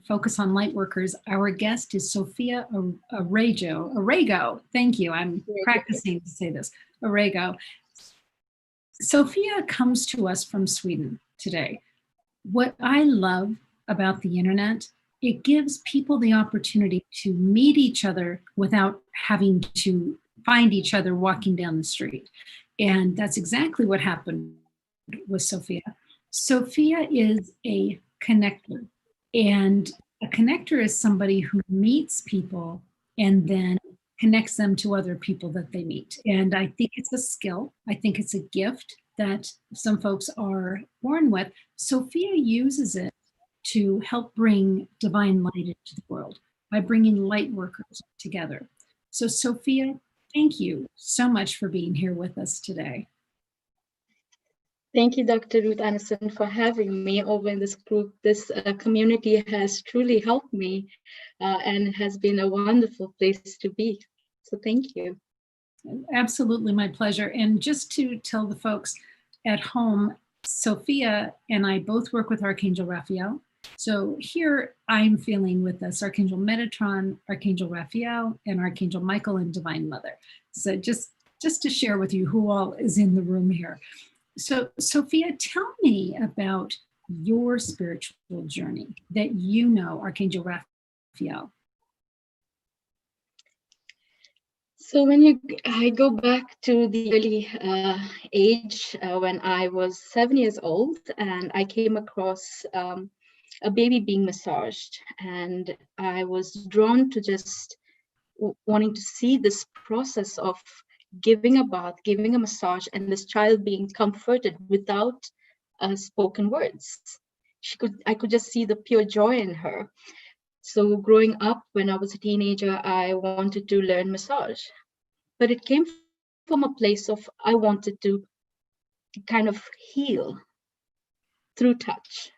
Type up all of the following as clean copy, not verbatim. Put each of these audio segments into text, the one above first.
Focus on Lightworkers. Our guest is Sofia Rego. Thank you. I'm practicing to say this. Rego. Sofia comes to us from Sweden today. What I love about the internet, it gives people the opportunity to meet each other without having to find each other walking down the street. And that's exactly what happened with Sofia. Sofia is a connector, and a connector is somebody who meets people and then connects them to other people that they meet. And I think it's a skill. I think it's a gift that some folks are born with. Sofia uses it to help bring divine light into the world by bringing light workers together. So Sofia, thank you so much for being here with us today. Thank you, Dr. Ruth Anderson, for having me over in this group. This community has truly helped me and has been a wonderful place to be. So thank you. Absolutely, my pleasure. And just to tell the folks at home, Sofia and I both work with Archangel Raphael. So here I'm feeling with us Archangel Metatron, Archangel Raphael, and Archangel Michael and Divine Mother. So just to share with you who all is in the room here. So Sofia, tell me about your spiritual journey that you know Archangel Raphael. So when I go back to the early age when I was 7 years old, and I came across a baby being massaged, and I was drawn to just wanting to see this process of giving a bath, giving a massage, and this child being comforted without spoken words. I could just see the pure joy in her. So growing up, when I was a teenager, I wanted to learn massage, but it came from a place of I wanted to kind of heal through touch.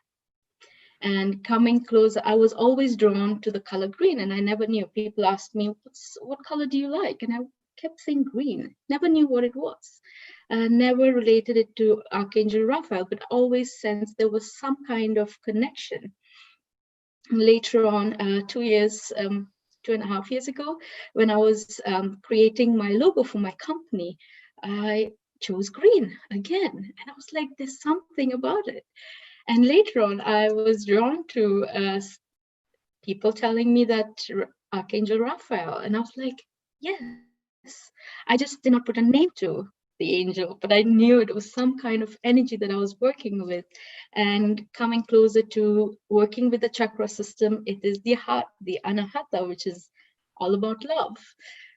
And coming closer, I was always drawn to the color green, and I never knew. People asked me, what color do you like? And I kept saying green, never knew what it was. Never related it to Archangel Raphael, but always sensed there was some kind of connection. Later on, 2.5 years ago, when I was creating my logo for my company, I chose green again. And I was like, there's something about it. And later on, I was drawn to people telling me that Archangel Raphael, and I was like, yes. I just did not put a name to the angel, but I knew it was some kind of energy that I was working with. And coming closer to working with the chakra system, it is the heart, the anahata, which is all about love.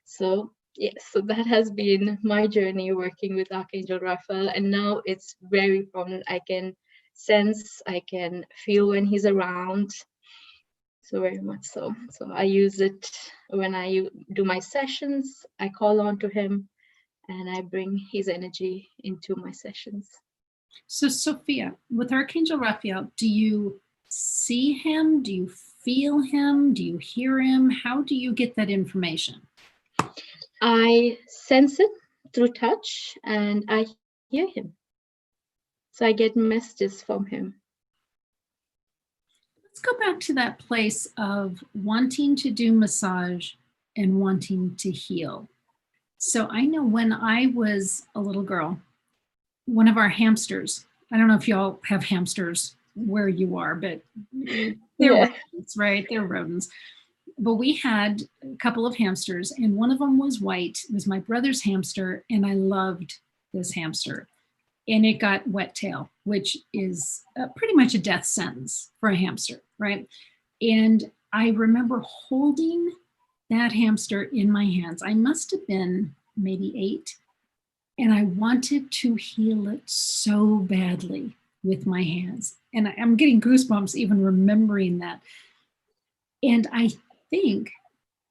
So yes, so that has been my journey working with Archangel Raphael, and now it's very prominent. I can sense, I can feel when he's around. So very much so. So I use it when I do my sessions. I call on to him and I bring his energy into my sessions. So Sofia, with Archangel Raphael, do you see him? Do you feel him? Do you hear him? How do you get that information? I sense it through touch and I hear him. So I get messages from him. Let's go back to that place of wanting to do massage and wanting to heal. So I know when I was a little girl, one of our hamsters, I don't know if y'all have hamsters where you are, but they're rodents, right? They're rodents. But we had a couple of hamsters, and one of them was white. It was my brother's hamster, and I loved this hamster. And it got wet tail, which is pretty much a death sentence for a hamster, right? And I remember holding that hamster in my hands. I must have been maybe 8, and I wanted to heal it so badly with my hands. And I'm getting goosebumps even remembering that. And I think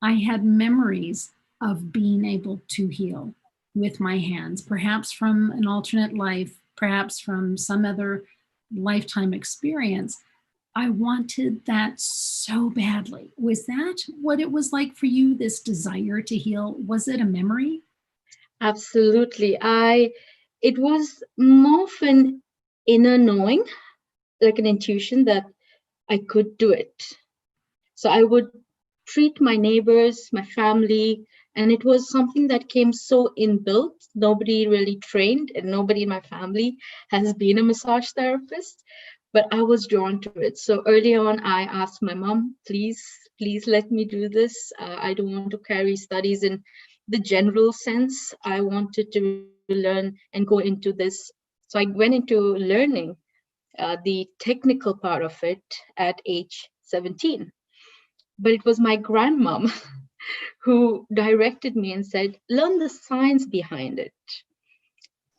I had memories of being able to heal with my hands, perhaps from an alternate life, perhaps from some other lifetime experience. I wanted that so badly. Was that what it was like for you, this desire to heal? Was it a memory? Absolutely. It was more of an inner knowing, like an intuition that I could do it. So I would treat my neighbors, my family, and it was something that came so inbuilt. Nobody really trained, and nobody in my family has been a massage therapist, but I was drawn to it. So early on, I asked my mom, please let me do this. I don't want to carry studies in the general sense. I wanted to learn and go into this. So I went into learning the technical part of it at age 17. But it was my grandmom who directed me and said, learn the science behind it.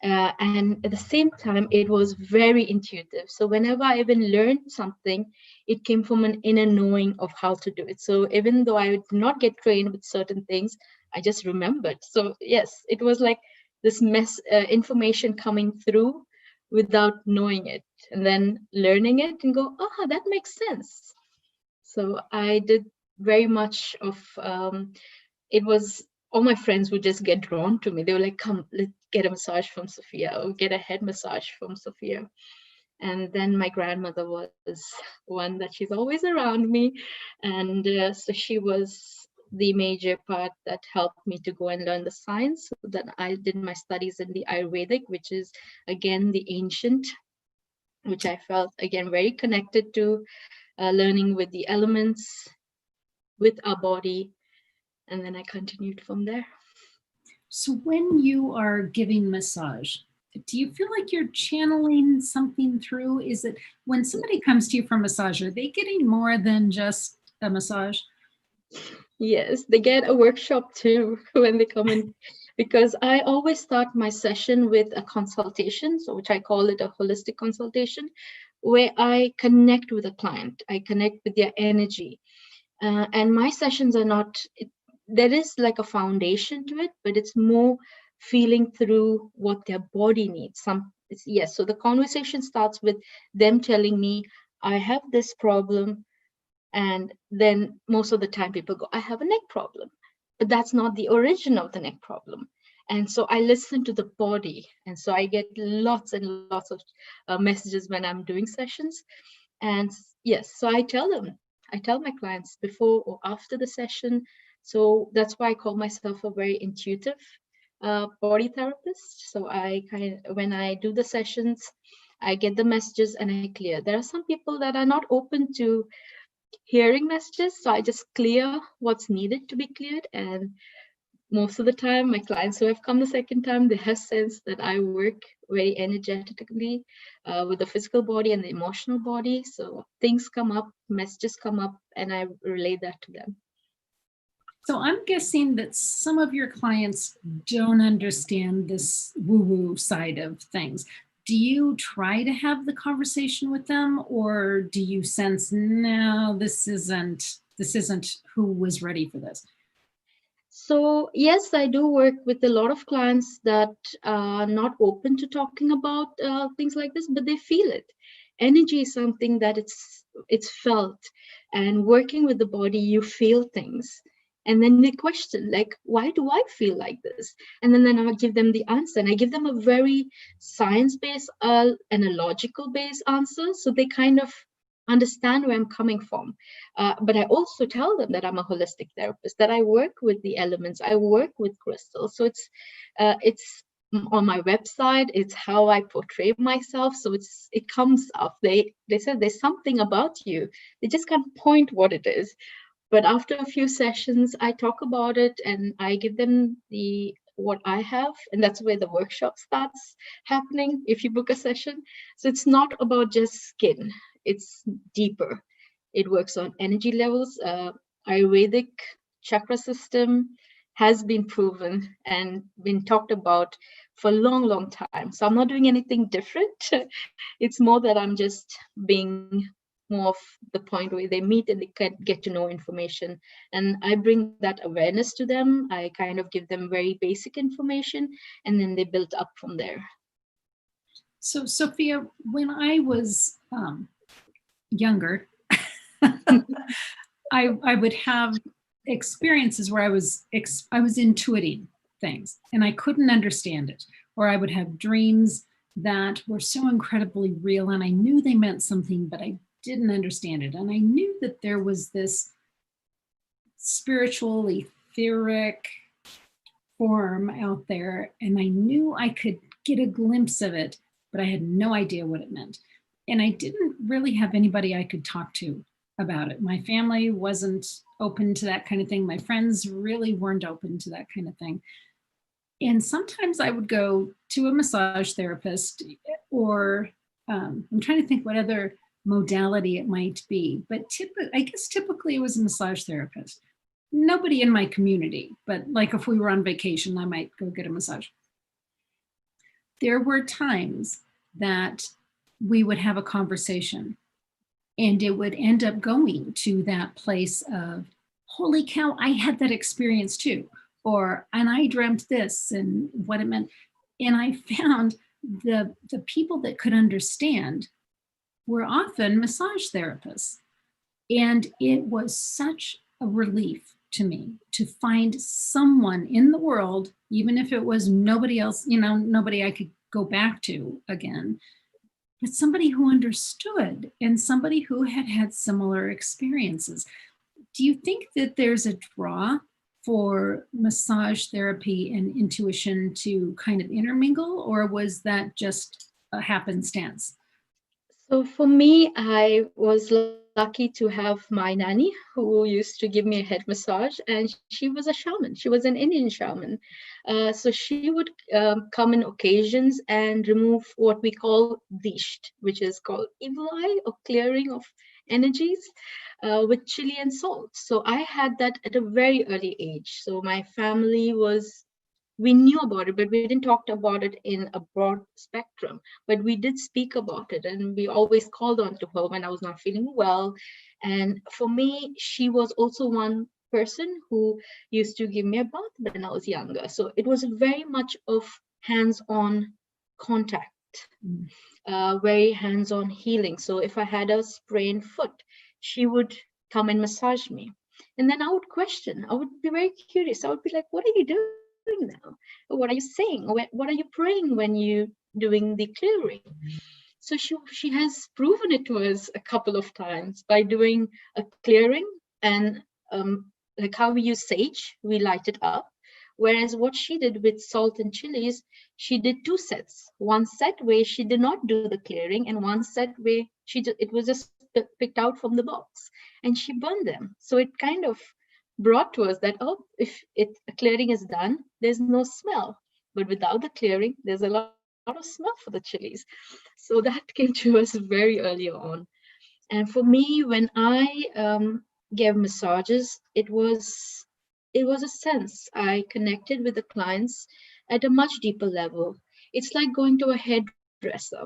And at the same time, it was very intuitive. So whenever I even learned something, it came from an inner knowing of how to do it. So even though I did not get trained with certain things, I just remembered. So yes, it was like this information coming through without knowing it, and then learning it and go, oh, that makes sense. So I did very much of, it was all my friends would just get drawn to me. They were like, come, let's get a massage from Sofia, or get a head massage from Sofia. And then my grandmother was one that she's always around me. And so she was the major part that helped me to go and learn the science. So that I did my studies in the Ayurvedic, which is again the ancient, which I felt again very connected to, learning with the elements, with our body, and then I continued from there. So when you are giving massage, do you feel like you're channeling something through? Is it when somebody comes to you for massage, are they getting more than just a massage? Yes, they get a workshop too when they come in, because I always start my session with a consultation, so which I call it a holistic consultation, where I connect with a client, I connect with their energy. And my sessions are not, there is like a foundation to it, but it's more feeling through what their body needs. Yes, so the conversation starts with them telling me, I have this problem. And then most of the time people go, I have a neck problem, but that's not the origin of the neck problem. And so I listen to the body. And so I get lots and lots of messages when I'm doing sessions. And yes, so I tell my clients before or after the session. So that's why I call myself a very intuitive body therapist. So when I do the sessions, I get the messages and I clear. There are some people that are not open to hearing messages, so I just clear what's needed to be cleared. And most of the time, my clients who have come the second time, they have sensed that I work very energetically with the physical body and the emotional body. So things come up, messages come up, and I relay that to them. So I'm guessing that some of your clients don't understand this woo-woo side of things. Do you try to have the conversation with them, or do you sense, no, this isn't who was ready for this? So yes, I do work with a lot of clients that are not open to talking about things like this, but they feel it. Energy is something that it's felt, and working with the body, you feel things. And then they question, like, why do I feel like this? And then I give them the answer, and I give them a very science-based and a logical-based answer, so they kind of understand where I'm coming from. But I also tell them that I'm a holistic therapist, that I work with the elements, I work with crystals. So it's on my website, it's how I portray myself. So it comes up. They said there's something about you. They just can't point what it is. But after a few sessions, I talk about it and I give them what I have, and that's where the workshop starts happening if you book a session. So it's not about just skin, it's deeper. It works on energy levels. Ayurvedic chakra system has been proven and been talked about for a long time. So I'm not doing anything different. It's more that I'm just being more of the point where they meet and they can get to know information, and I bring that awareness to them. I kind of give them very basic information, and then they build up from there. So Sophia, when I was younger, I would have experiences where I was intuiting things and I couldn't understand it, or I would have dreams that were so incredibly real and I knew they meant something, but I didn't understand it. And I knew that there was this spiritual, etheric form out there, and I knew I could get a glimpse of it, but I had no idea what it meant. And I didn't really have anybody I could talk to about it. My family wasn't open to that kind of thing. My friends really weren't open to that kind of thing. And sometimes I would go to a massage therapist, or I'm trying to think what other modality it might be, but I guess typically it was a massage therapist. Nobody in my community, but like if we were on vacation, I might go get a massage. There were times that we would have a conversation and it would end up going to that place of, holy cow, I had that experience too. Or, and I dreamt this and what it meant. And I found the people that could understand were often massage therapists. And it was such a relief to me to find someone in the world, even if it was nobody else, nobody I could go back to again, but somebody who understood and somebody who had had similar experiences. Do you think that there's a draw for massage therapy and intuition to kind of intermingle, or was that just a happenstance? So for me, I was lucky to have my nanny who used to give me a head massage, and she was a shaman. She was an Indian shaman. So she would come in occasions and remove what we call disht, which is called evil eye or clearing of energies with chili and salt. So I had that at a very early age. So my family we knew about it, but we didn't talk about it in a broad spectrum. But we did speak about it, and we always called on to her when I was not feeling well. And for me, she was also one person who used to give me a bath when I was younger. So it was very much of hands-on contact, very hands-on healing. So if I had a sprained foot, she would come and massage me. And then I would question, I would be very curious. I would be like, what are you doing now? What are you saying? What are you praying when you doing the clearing? So she has proven it to us a couple of times by doing a clearing, and like how we use sage, we light it up. Whereas what she did with salt and chilies, she did two sets. One set where she did not do the clearing, and one set where it was just picked out from the box, and she burned them. So it kind of brought to us that, if a clearing is done, there's no smell. But without the clearing, there's a lot of smell for the chilies. So that came to us very early on. And for me, when I gave massages, it was a sense I connected with the clients at a much deeper level. It's like going to a hairdresser.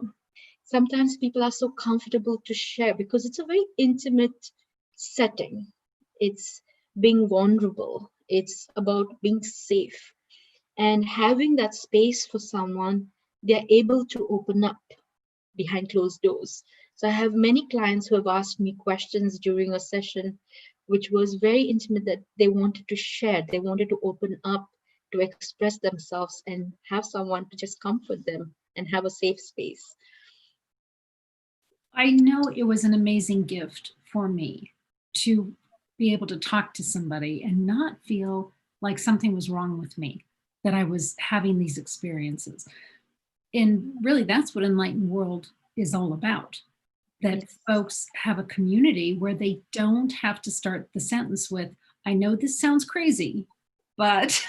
Sometimes people are so comfortable to share because it's a very intimate setting. It's being vulnerable. It's about being safe. And having that space for someone, they're able to open up behind closed doors. So I have many clients who have asked me questions during a session, which was very intimate, that they wanted to share. They wanted to open up, to express themselves, and have someone to just comfort them and have a safe space. I know it was an amazing gift for me to be able to talk to somebody and not feel like something was wrong with me, that I was having these experiences. And really, that's what Enlightened World is all about. That Yes. folks have a community where they don't have to start the sentence with, I know this sounds crazy, but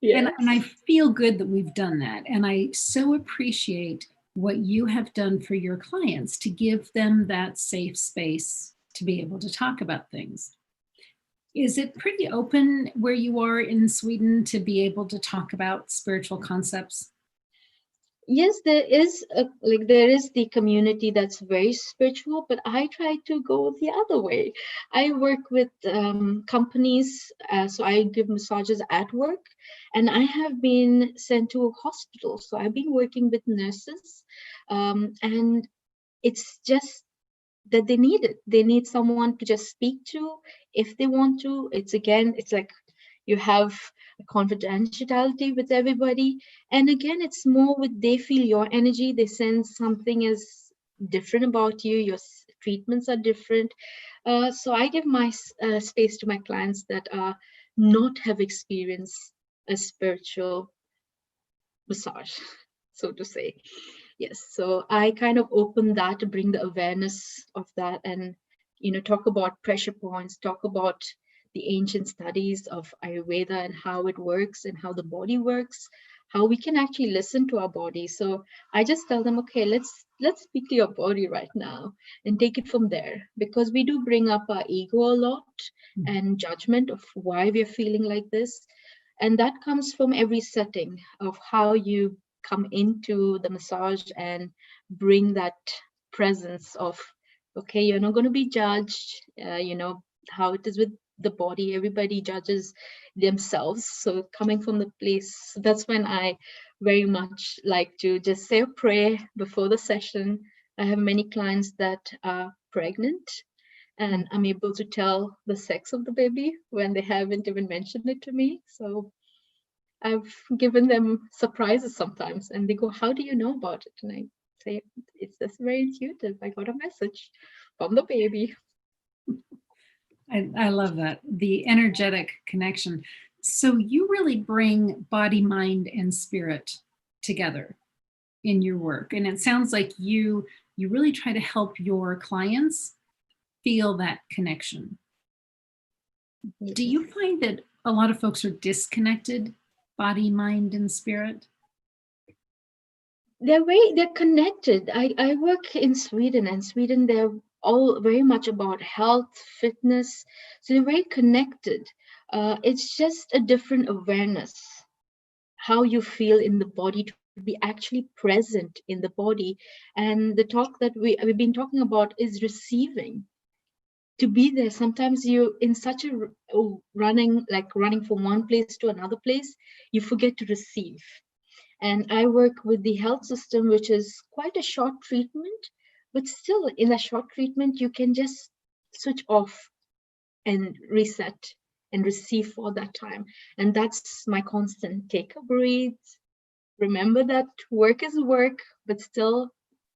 Yes. and I feel good that we've done that. And I so appreciate what you have done for your clients to give them that safe space to be able to talk about things. Is it pretty open where you are in Sweden to be able to talk about spiritual concepts? Yes, there is there is the community that's very spiritual, but I try to go the other way. I work with companies, so I give massages at work, and I have been sent to a hospital. So I've been working with nurses, and it's just that they need it. They need someone to just speak to if they want to. It's like you have a confidentiality with everybody. And again, it's more with, they feel your energy, they sense something is different about you, you're treatments are different. So I give my space to my clients that are not have experienced a spiritual massage, so to say. Yes, so I kind of open that to bring the awareness of that, and talk about pressure points, talk about the ancient studies of Ayurveda and how it works and how the body works, how we can actually listen to our body. So I just tell them, okay, let's speak to your body right now and take it from there, because we do bring up our ego a lot and judgment of why we're feeling like this. And that comes from every setting of how you come into the massage and bring that presence of, okay, you're not going to be judged. How it is with the body, everybody judges themselves. So coming from the place, that's when I very much like to just say a prayer before the session. I have many clients that are pregnant, and I'm able to tell the sex of the baby when they haven't even mentioned it to me. So I've given them surprises sometimes, and they go, "How do you know about it?" And I say, "It's just very intuitive. I got a message from the baby." I love that, the energetic connection. So you really bring body, mind, and spirit together in your work, and it sounds like you really try to help your clients feel that connection. Do you find that a lot of folks are disconnected, body, mind, and spirit? They're connected. I work in Sweden, and Sweden, they're all very much about health, fitness. So they're very connected. It's just a different awareness, how you feel in the body, to be actually present in the body. And the talk that we've been talking about is receiving, to be there. Sometimes you in such a running from one place to another place, you forget to receive. And I work with the health system, which is quite a short treatment, but still in a short treatment, you can just switch off and reset and receive for that time. And that's my constant: take a breathe, remember that work is work, but still,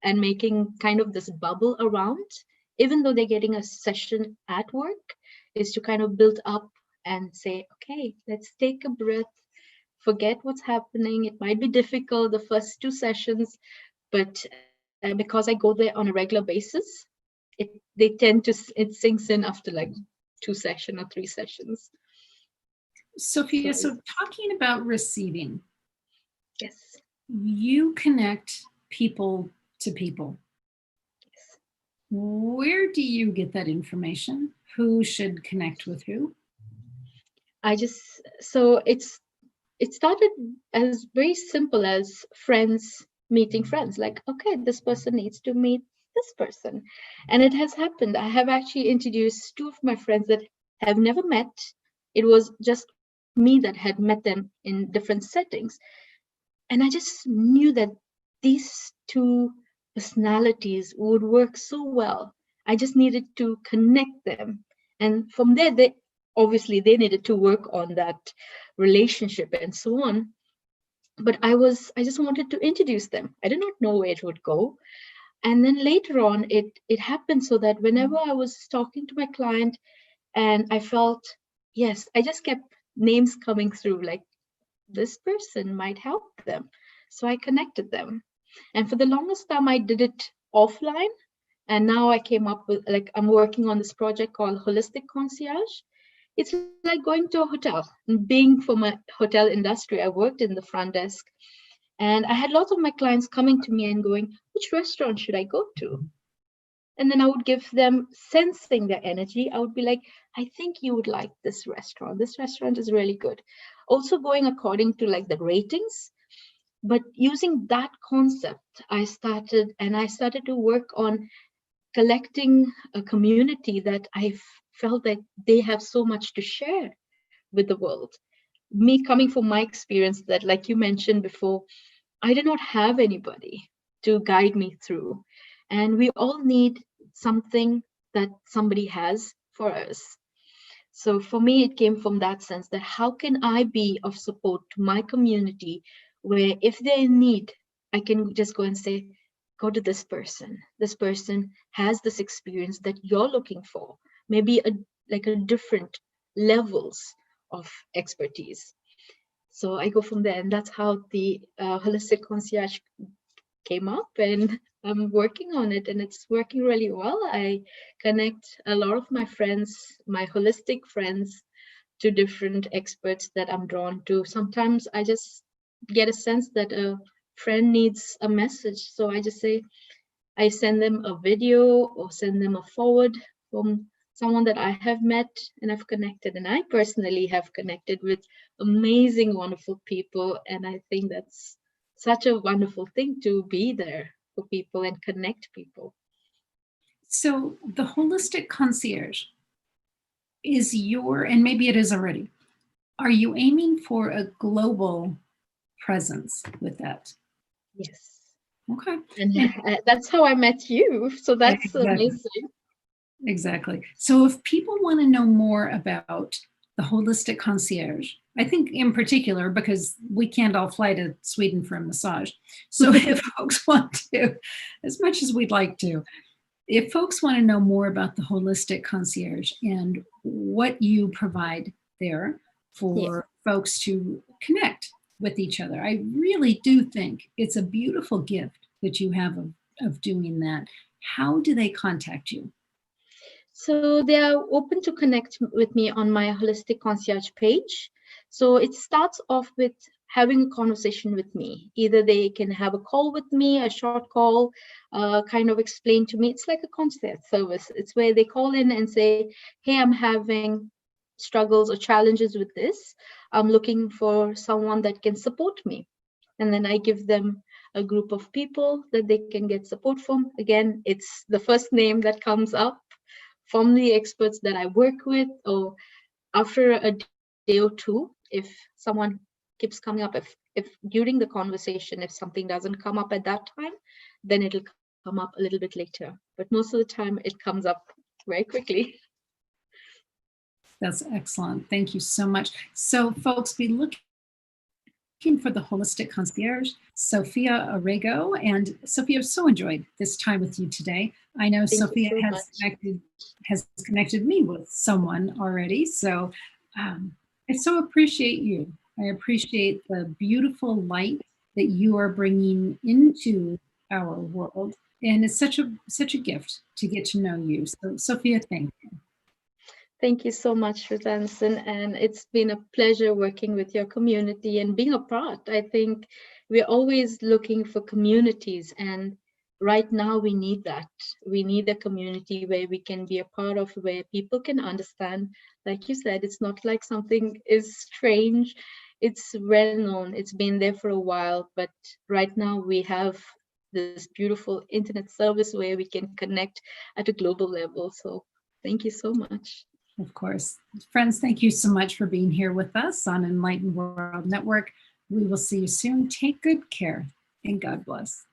and making kind of this bubble around, even though they're getting a session at work, is to kind of build up and say, okay, let's take a breath, forget what's happening. It might be difficult the first 2 sessions, but because I go there on a regular basis, it sinks in after like 2 sessions or 3 sessions. Sophia, so talking about receiving, yes, you connect people to people. yes. Where do you get that information? Who should connect with who? It started as very simple as friends meeting friends. Like, okay, this person needs to meet this person. And it has happened. I have actually introduced 2 of my friends that have never met. It was just me that had met them in different settings. And I just knew that these 2 personalities would work so well. I just needed to connect them. And from there, they needed to work on that relationship and so on. But I just wanted to introduce them. I did not know where it would go. And then later on, it happened so that whenever I was talking to my client and I felt, yes, I just kept names coming through, like, this person might help them. So I connected them. And for the longest time, I did it offline. And now I came up with, like, I'm working on this project called Holistic Concierge. It's like going to a hotel. Being from a hotel industry, I worked in the front desk. And I had lots of my clients coming to me and going, which restaurant should I go to? And then I would give them, sensing their energy, I would be like, I think you would like this restaurant. This restaurant is really good. Also going according to like the ratings. But using that concept, I started to work on collecting a community that I felt that they have so much to share with the world. Me coming from my experience that, like you mentioned before, I did not have anybody to guide me through. And we all need something that somebody has for us. So for me, it came from that sense that how can I be of support to my community, where if they're in need, I can just go and say, go to this person. This person has this experience that you're looking for, maybe like a different levels of expertise. So I go from there, and that's how the Holistic Concierge came up, and I'm working on it, and it's working really well. I connect a lot of my friends, my holistic friends, to different experts that I'm drawn to. Sometimes I just get a sense that a friend needs a message, so I just say, I send them a video or send them a forward from someone that I have met and I've connected. And I personally have connected with amazing, wonderful people. And I think that's such a wonderful thing, to be there for people and connect people. So the Holistic Concierge is and maybe it is already, are you aiming for a global presence with that? Yes. Okay. And that's how I met you. So that's exactly. amazing. Exactly. So if people want to know more about the Holistic Concierge, I think in particular, because we can't all fly to Sweden for a massage. So if folks want to, as much as we'd like to, if folks want to know more about the Holistic Concierge and what you provide there for folks to connect with each other, I really do think it's a beautiful gift that you have of doing that. How do they contact you? So they are open to connect with me on my Holistic Concierge page. So it starts off with having a conversation with me. Either they can have a call with me, a short call, kind of explain to me. It's like a concierge service. It's where they call in and say, hey, I'm having struggles or challenges with this. I'm looking for someone that can support me. And then I give them a group of people that they can get support from. Again, it's the first name that comes up from the experts that I work with, or after a day or two, if someone keeps coming up, if during the conversation, if something doesn't come up at that time, then it'll come up a little bit later. But most of the time it comes up very quickly. That's excellent. Thank you so much. So folks, be looking for the Holistic Concierge, Sofia Rego. And Sofia, I've so enjoyed this time with you today. I know Thank Sofia you so has connected me with someone already. So I so appreciate you. I appreciate the beautiful light that you are bringing into our world. And it's such a gift to get to know you. So Sofia, thank you. Thank you so much, Ruth Anderson. And it's been a pleasure working with your community and being a part. I think we're always looking for communities, and right now we need that. We need a community where we can be a part of, where people can understand. Like you said, it's not like something is strange. It's well known. It's been there for a while, but right now we have this beautiful internet service where we can connect at a global level. So thank you so much. Of course. Friends, thank you so much for being here with us on Enlightened World Network. We will see you soon. Take good care and God bless.